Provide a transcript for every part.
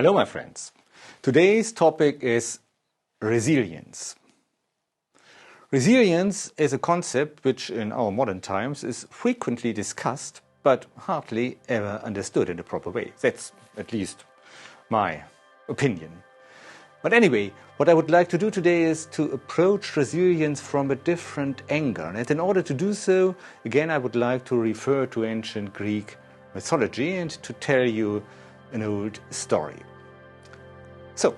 Hello, my friends. Today's topic is resilience. Resilience is a concept which in our modern times is frequently discussed but hardly ever understood in a proper way. That's at least my opinion. But anyway, what I would like to do today is to approach resilience from a different angle. And in order to do so, again, I would like to refer to ancient Greek mythology and to tell you an old story. So,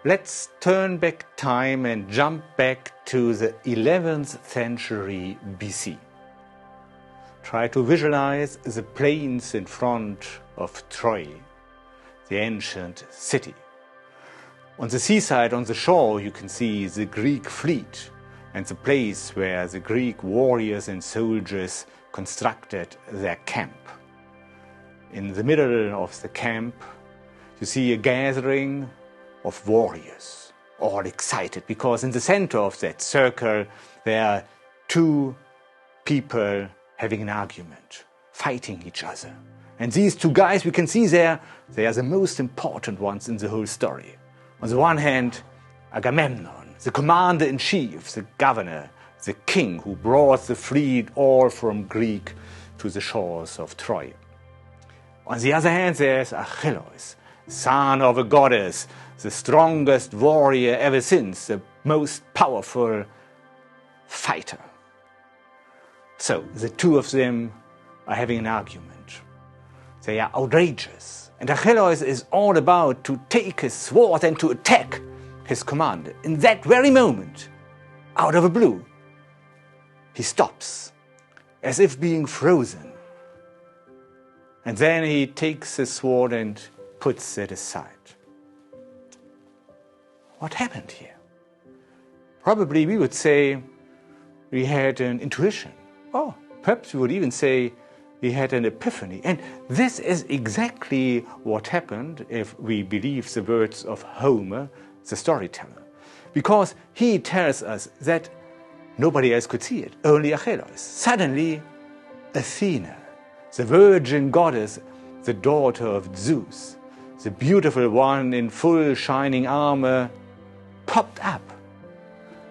let's turn back time and jump back to the 11th century BC. Try to visualize the plains in front of Troy, the ancient city. On the seaside, on the shore, you can see the Greek fleet and the place where the Greek warriors and soldiers constructed their camp. In the middle of the camp, you see a gathering of warriors, all excited, because in the center of that circle there are two people having an argument, fighting each other. And these two guys we can see there, they are the most important ones in the whole story. On the one hand, Agamemnon, the commander-in-chief, the governor, the king who brought the fleet all from Greece to the shores of Troy. On the other hand, there's Achilles, son of a goddess, the strongest warrior ever since, the most powerful fighter. So, the two of them are having an argument. They are outrageous. And Achilles is all about to take his sword and to attack his commander. In that very moment, out of the blue, he stops, as if being frozen. And then he takes his sword and puts it aside. What happened here? Probably we would say we had an intuition. Or perhaps we would even say we had an epiphany. And this is exactly what happened if we believe the words of Homer, the storyteller. Because he tells us that nobody else could see it, only Achilles. Suddenly, Athena, the virgin goddess, the daughter of Zeus, the beautiful one in full shining armor, popped up.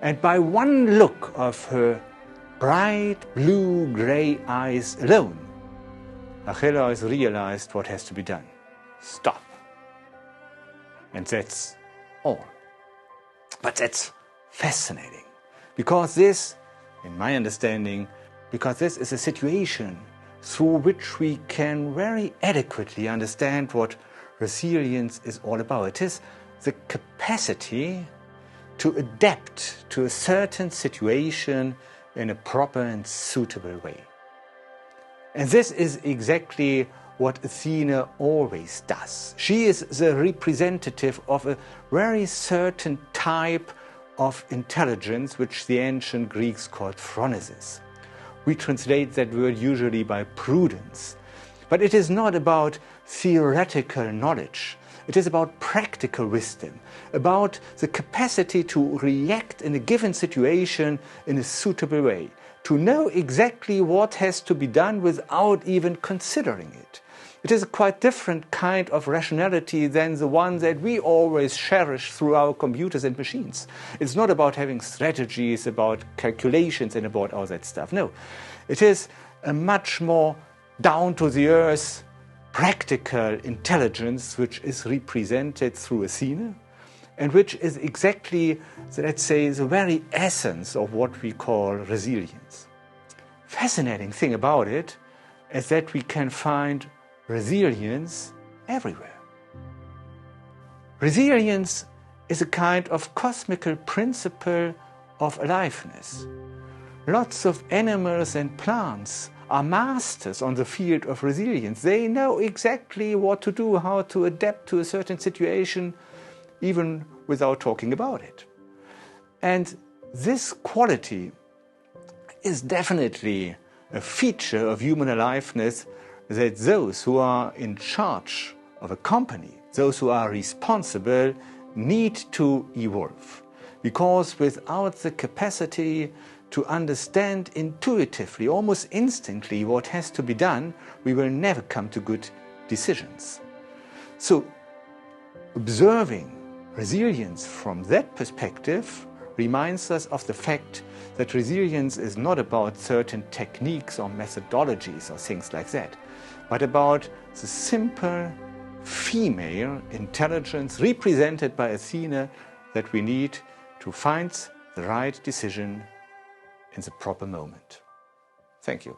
And by one look of her bright blue-gray eyes alone, Achilles realized what has to be done. Stop. And that's all. But that's fascinating. Because this, in my understanding, because this is a situation through which we can very adequately understand what resilience is all about. It is the capacity to adapt to a certain situation in a proper and suitable way. And this is exactly what Athena always does. She is the representative of a very certain type of intelligence which the ancient Greeks called phronesis. We translate that word usually by prudence. But it is not about theoretical knowledge. It is about practical wisdom, about the capacity to react in a given situation in a suitable way, to know exactly what has to be done without even considering it. It is a quite different kind of rationality than the one that we always cherish through our computers and machines. It's not about having strategies, about calculations and about all that stuff. No, it is a much more down-to-the-earth practical intelligence which is represented through Athena and which is exactly, let's say, the very essence of what we call resilience. Fascinating thing about it is that we can find resilience everywhere. Resilience is a kind of cosmical principle of aliveness. Lots of animals and plants are masters on the field of resilience. They know exactly what to do, how to adapt to a certain situation, even without talking about it. And this quality is definitely a feature of human aliveness, that those who are in charge of a company, those who are responsible, need to evolve. Because without the capacity to understand intuitively, almost instantly, what has to be done, we will never come to good decisions. So observing resilience from that perspective reminds us of the fact that resilience is not about certain techniques or methodologies or things like that, but about the simple female intelligence represented by Athena that we need to find the right decision in the proper moment. Thank you.